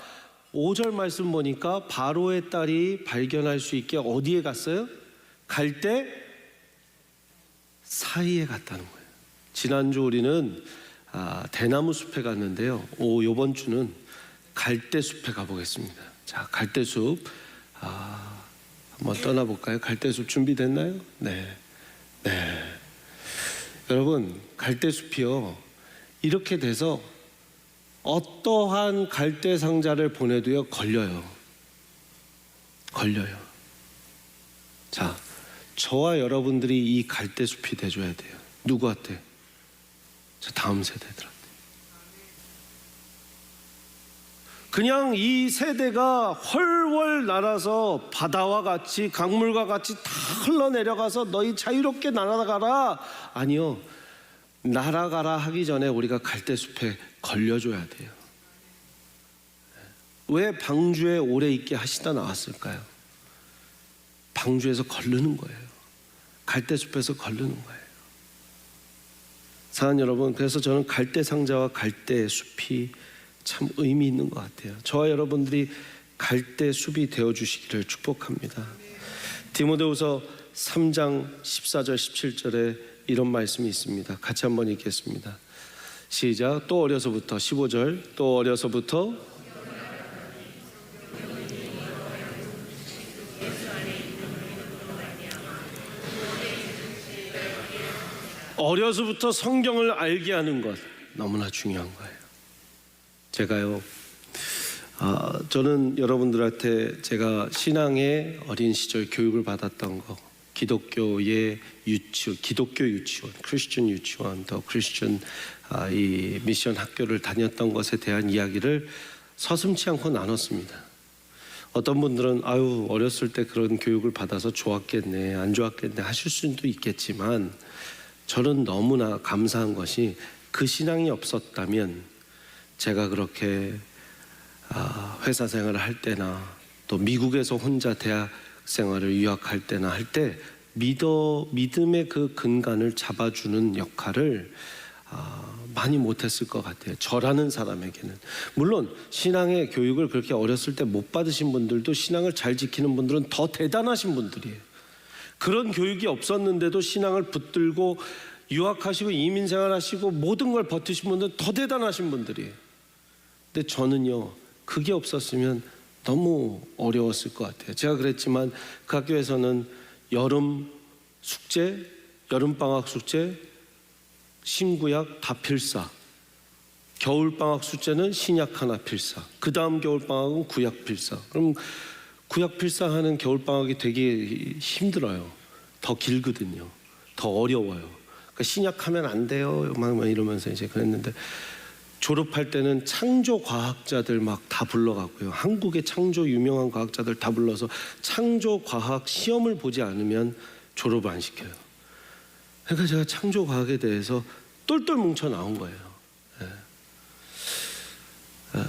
5절 말씀 보니까 바로의 딸이 발견할 수 있게 어디에 갔어요? 갈대 사이에 갔다는 거예요. 지난주 우리는 대나무 숲에 갔는데요. 이번 주는 갈대숲에 가보겠습니다. 자, 갈대숲 한번 떠나볼까요? 갈대숲 준비됐나요? 네. 여러분 갈대숲이요 이렇게 돼서 어떠한 갈대 상자를 보내도요 걸려요. 자, 저와 여러분들이 이 갈대숲이 돼줘야 돼요. 누구한테? 저 다음 세대들한테. 그냥 이 세대가 훨훨 날아서 바다와 같이 강물과 같이 다 흘러내려가서 너희 자유롭게 날아가라. 아니요. 날아가라 하기 전에 우리가 갈대숲에 걸려줘야 돼요. 왜 방주에 오래 있게 하시다 나왔을까요? 방주에서 걸르는 거예요. 갈대숲에서 걸르는 거예요. 사랑하는 여러분, 그래서 저는 갈대상자와 갈대숲이 참 의미 있는 것 같아요. 저와 여러분들이 갈대숲이 되어주시기를 축복합니다. 디모데후서 3장 14절 17절에 이런 말씀이 있습니다. 같이 한번 읽겠습니다. 시작. 또 어려서부터 15절 또 어려서부터 성경을 알게 하는 것 너무나 중요한 거예요. 제가요 저는 여러분들한테 제가 신앙의 어린 시절 교육을 받았던 거, 기독교의 기독교 유치원, 크리스천 유치원, 더 크리스천 이 미션 학교를 다녔던 것에 대한 이야기를 서슴지 않고 나눴습니다. 어떤 분들은 어렸을 때 그런 교육을 받아서 좋았겠네, 안 좋았겠네 하실 수도 있겠지만 저는 너무나 감사한 것이 그 신앙이 없었다면 제가 그렇게 회사 생활을 할 때나 또 미국에서 혼자 대학 생활을 유학할 때나 할 때 믿음의 그 근간을 잡아주는 역할을 많이 못했을 것 같아요. 저라는 사람에게는. 물론 신앙의 교육을 그렇게 어렸을 때 못 받으신 분들도 신앙을 잘 지키는 분들은 더 대단하신 분들이에요. 그런 교육이 없었는데도 신앙을 붙들고 유학하시고 이민생활하시고 모든 걸 버티신 분들은 더 대단하신 분들이에요. 근데 저는요 그게 없었으면 너무 어려웠을 것 같아요. 제가 그랬지만 그 학교에서는 여름 숙제, 여름방학 숙제, 신구약 다 필사. 겨울방학 숙제는 신약 하나 필사, 그 다음 겨울방학은 구약 필사. 그럼 구약 필사하는 겨울방학이 되게 힘들어요. 더 길거든요. 더 어려워요. 그러니까 신약하면 안 돼요 막 이러면서 이제 그랬는데, 졸업할 때는 창조 과학자들 막 다 불러가고요. 한국의 창조 유명한 과학자들 다 불러서 창조 과학 시험을 보지 않으면 졸업을 안 시켜요. 그러니까 제가 창조 과학에 대해서 똘똘 뭉쳐 나온 거예요.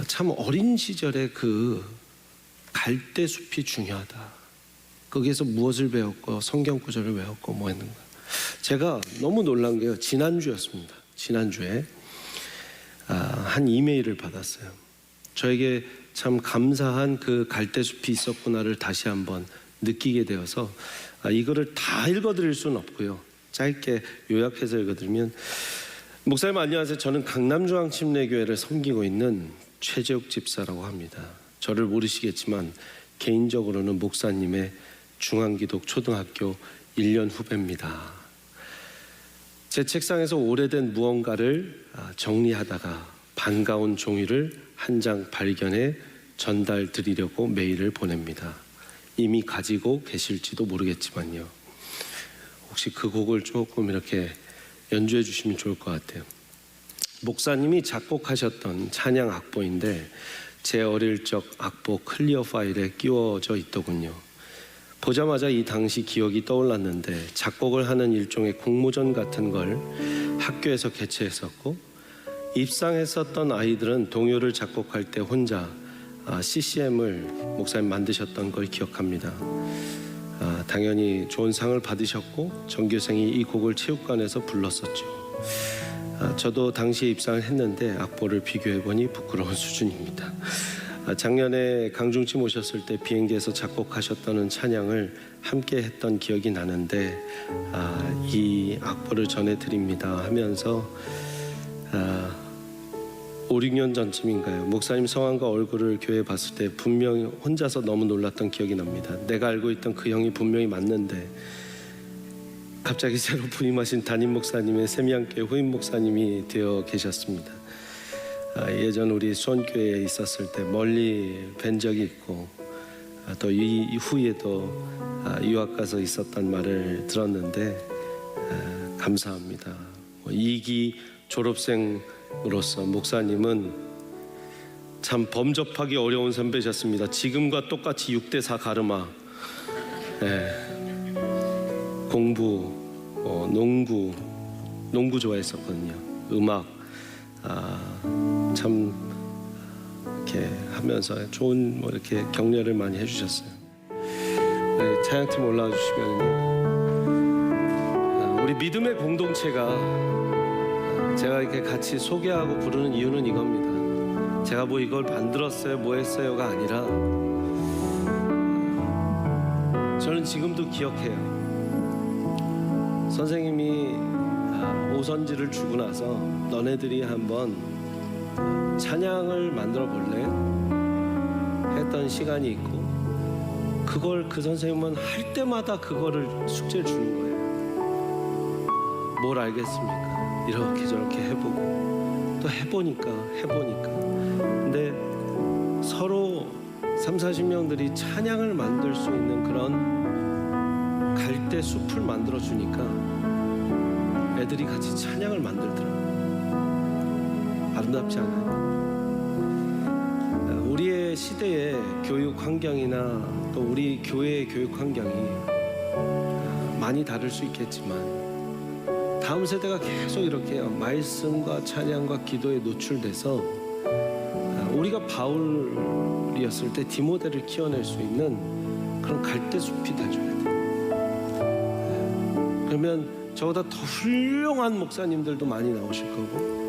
참 어린 시절에 그 갈대숲이 중요하다. 거기에서 무엇을 배웠고 성경 구절을 외웠고 뭐 했는가. 제가 너무 놀란 게요, 지난주였습니다. 지난주에 한 이메일을 받았어요. 저에게 참 감사한 그 갈대숲이 있었구나를 다시 한번 느끼게 되어서 이거를 다 읽어드릴 수는 없고요, 짧게 요약해서 읽어드리면, 목사님 안녕하세요. 저는 강남중앙침례교회를 섬기고 있는 최재욱 집사라고 합니다. 저를 모르시겠지만 개인적으로는 목사님의 중앙기독 초등학교 1년 후배입니다. 제 책상에서 오래된 무언가를 정리하다가 반가운 종이를 한 장 발견해 전달 드리려고 메일을 보냅니다. 이미 가지고 계실지도 모르겠지만요. 혹시 그 곡을 조금 이렇게 연주해 주시면 좋을 것 같아요. 목사님이 작곡하셨던 찬양 악보인데 제 어릴 적 악보 클리어 파일에 끼워져 있더군요. 보자마자 이 당시 기억이 떠올랐는데, 작곡을 하는 일종의 공모전 같은 걸 학교에서 개최했었고, 입상했었던 아이들은 동요를 작곡할 때 혼자 CCM을 목사님 만드셨던 걸 기억합니다. 당연히 좋은 상을 받으셨고 전교생이 이 곡을 체육관에서 불렀었죠. 저도 당시에 입상을 했는데 악보를 비교해보니 부끄러운 수준입니다. 작년에 강중팀 오셨을 때 비행기에서 작곡하셨다는 찬양을 함께 했던 기억이 나는데, 이 악보를 전해드립니다 하면서 5, 6년 전쯤인가요, 목사님 성함과 얼굴을 교회에 봤을 때 분명히 혼자서 너무 놀랐던 기억이 납니다. 내가 알고 있던 그 형이 분명히 맞는데 갑자기 새로 부임하신 담임 목사님의 세미양교회 후임 목사님이 되어 계셨습니다. 예전 우리 수원교회에 있었을 때 멀리 뵌 적이 있고, 또 이후에도 유학 가서 있었단 말을 들었는데 감사합니다. 2기 졸업생으로서 목사님은 참 범접하기 어려운 선배셨습니다. 지금과 똑같이 6대4 가르마, 공부, 농구 좋아했었거든요. 음악, 참 이렇게 하면서 좋은 이렇게 격려를 많이 해주셨어요. 네, 찬양팀 올라와 주시면, 우리 믿음의 공동체가 제가 이렇게 같이 소개하고 부르는 이유는 이겁니다. 제가 뭐 이걸 만들었어요, 뭐 했어요가 아니라, 저는 지금도 기억해요. 선생님이 오선지를 주고 나서 너네들이 한번 찬양을 만들어 볼래? 했던 시간이 있고, 그걸 그 선생님은 할 때마다 그거를 숙제를 주는 거예요. 뭘 알겠습니까? 이렇게 저렇게 해보고 또 해보니까 근데 서로 30-40명들이 찬양을 만들 수 있는 그런 갈대 숲을 만들어 주니까 애들이 같이 찬양을 만들더라고요. 아름답지 않아요? 우리의 시대의 교육 환경이나 또 우리 교회의 교육 환경이 많이 다를 수 있겠지만, 다음 세대가 계속 이렇게 말씀과 찬양과 기도에 노출돼서 우리가 바울이었을 때 디모데를 키워낼 수 있는 그런 갈대숲이 돼줘야 돼요. 그러면 저보다 더 훌륭한 목사님들도 많이 나오실 거고,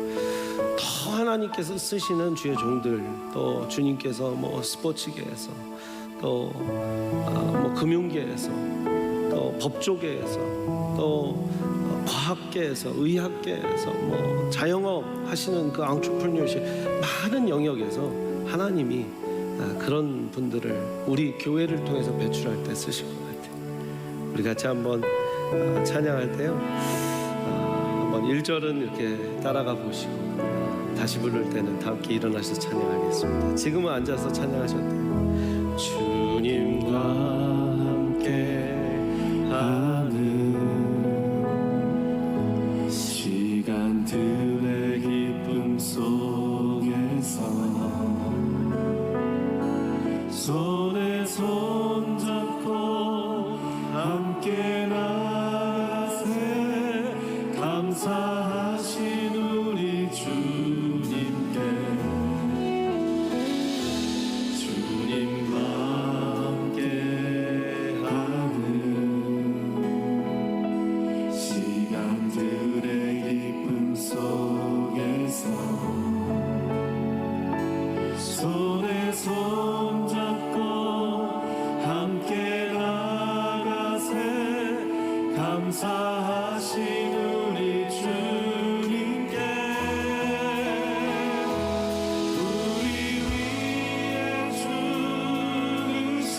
더 하나님께서 쓰시는 주의 종들, 또 주님께서 뭐 스포츠계에서, 또 뭐 금융계에서, 또 법조계에서, 또 과학계에서, 의학계에서, 뭐 자영업 하시는 그 앙트레프러니어십 많은 영역에서 하나님이 그런 분들을 우리 교회를 통해서 배출할 때 쓰실 것 같아요. 우리 같이 한번 찬양할 때요, 한번 1절은 이렇게 따라가 보시고 다시 부를 때는 다 함께 일어나서 찬양하겠습니다. 지금은 앉아서 찬양하셔도 돼요. 주님과 함께 하는 시간들의 기쁨 속에서 손에 손 잡고 함께 나가세 감사하신 우리 주님께 주님과 함께 하는 시간들의 기쁨 속에서 손에 손 잡고 함께 나가세 감사하신 우리 주님께 우리 위에 죽으신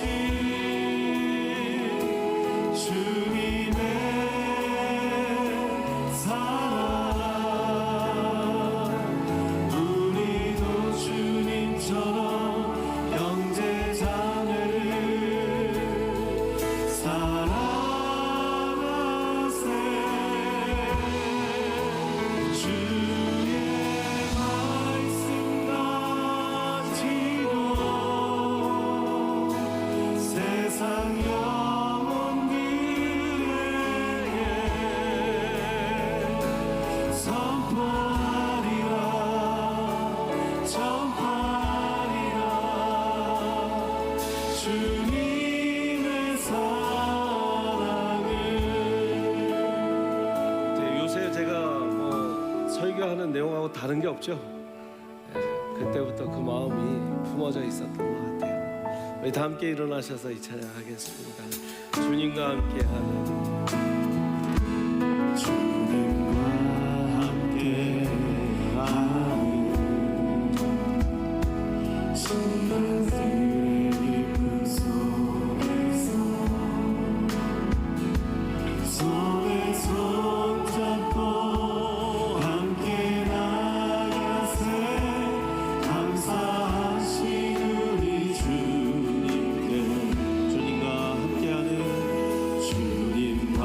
주님의 사랑 우리도 주님처럼 형제 자매를 사랑하세 주의 말씀 가지고 세상 영혼들에게 선포하리라 전파하리라 주님의 사랑을. 요새 제가 뭐 설교하는 내용하고 다른 게 없죠. 그때부터 그 마음이 품어져 있었던 것 같아요. 우리 다 함께 일어나셔서 이 찬양하겠습니다. 주님과 함께하는 주님과 함께하는 시간들의 기쁨 속에서 손에 손 잡고 함께 나가세 감사하신 우리 주님께 주님과 함께하는 주님과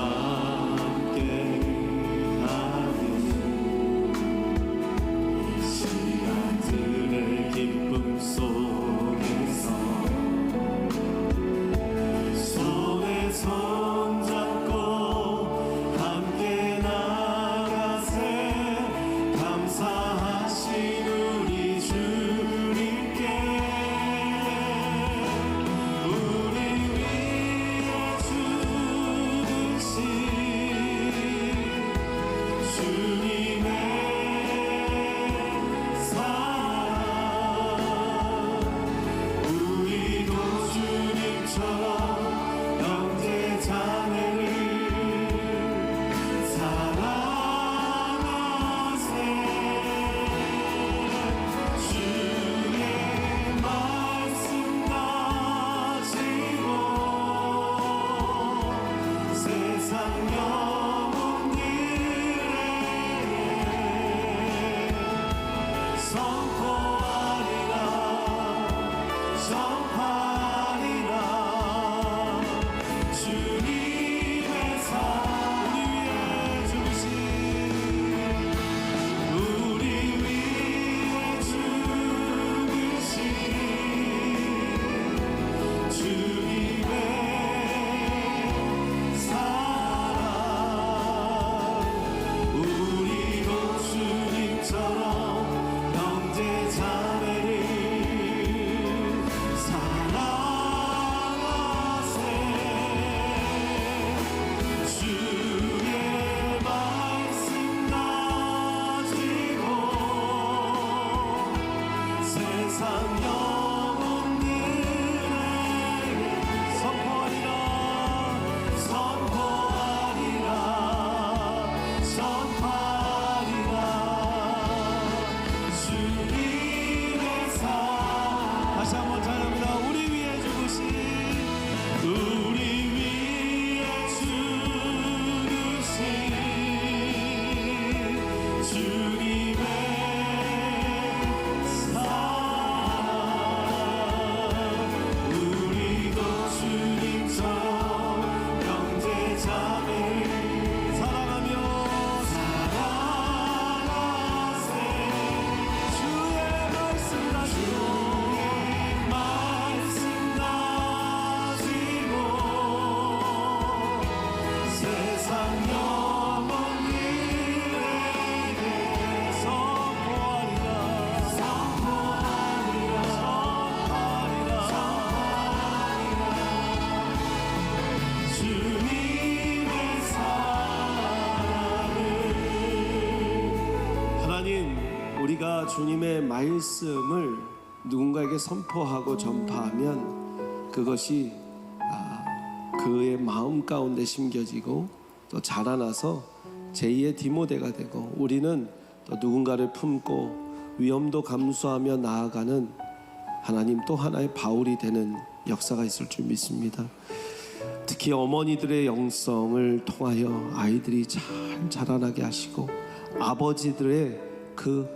주님의 말씀을 누군가에게 선포하고 전파하면 그것이 그의 마음 가운데 심겨지고 또 자라나서 제2의 디모데가 되고 우리는 또 누군가를 품고 위험도 감수하며 나아가는 하나님 또 하나의 바울이 되는 역사가 있을 줄 믿습니다. 특히 어머니들의 영성을 통하여 아이들이 잘 자라나게 하시고 아버지들의 그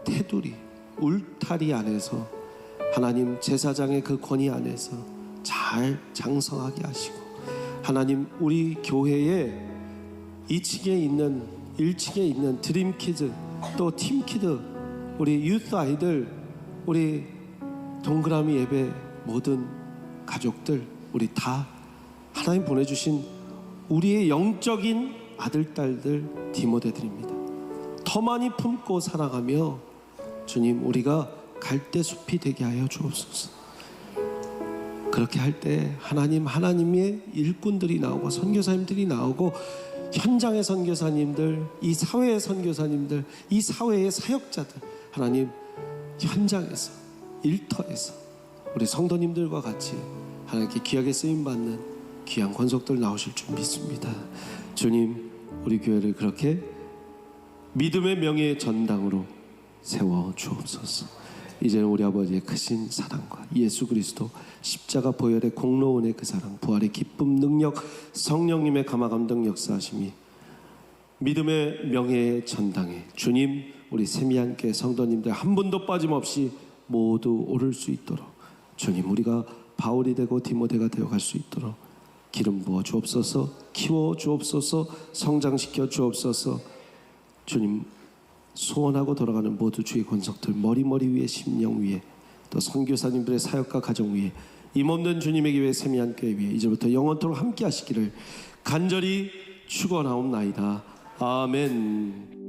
테두리 울타리 안에서 하나님 제사장의 그 권위 안에서 잘 장성하게 하시고 하나님 우리 교회에 2층에 있는 1층에 있는 드림키즈 또 팀키드 우리 유스 아이들 우리 동그라미 예배 모든 가족들 우리 다 하나님 보내주신 우리의 영적인 아들 딸들 디모데들입니다. 더 많이 품고 사랑하며 주님 우리가 갈대숲이 되게 하여 주옵소서. 그렇게 할 때 하나님의 일꾼들이 나오고 선교사님들이 나오고 현장의 선교사님들 이 사회의 선교사님들 이 사회의 사역자들 하나님 현장에서 일터에서 우리 성도님들과 같이 하나님께 귀하게 쓰임받는 귀한 권속들 나오실 줄 믿습니다. 주님 우리 교회를 그렇게 믿음의 명예의 전당으로 세워 주옵소서. 이제는 우리 아버지의 크신 사랑과 예수 그리스도 십자가 보혈의 공로원의 그 사랑 부활의 기쁨 능력 성령님의 감화 감동 역사하심이 믿음의 명예의 전당에 주님 우리 세미함께 성도님들 한 분도 빠짐없이 모두 오를 수 있도록 주님 우리가 바울이 되고 디모데가 되어갈 수 있도록 기름 부어 주옵소서. 키워 주옵소서. 성장시켜 주옵소서. 주님 소원하고 돌아가는 모두 주의 권속들 머리 위에 심령 위에 또 선교사님들의 사역과 가정 위에 임없는 주님의 교회 세미한 교회 위에 이제부터 영원토록 함께 하시기를 간절히 축원하옵나이다. 아멘.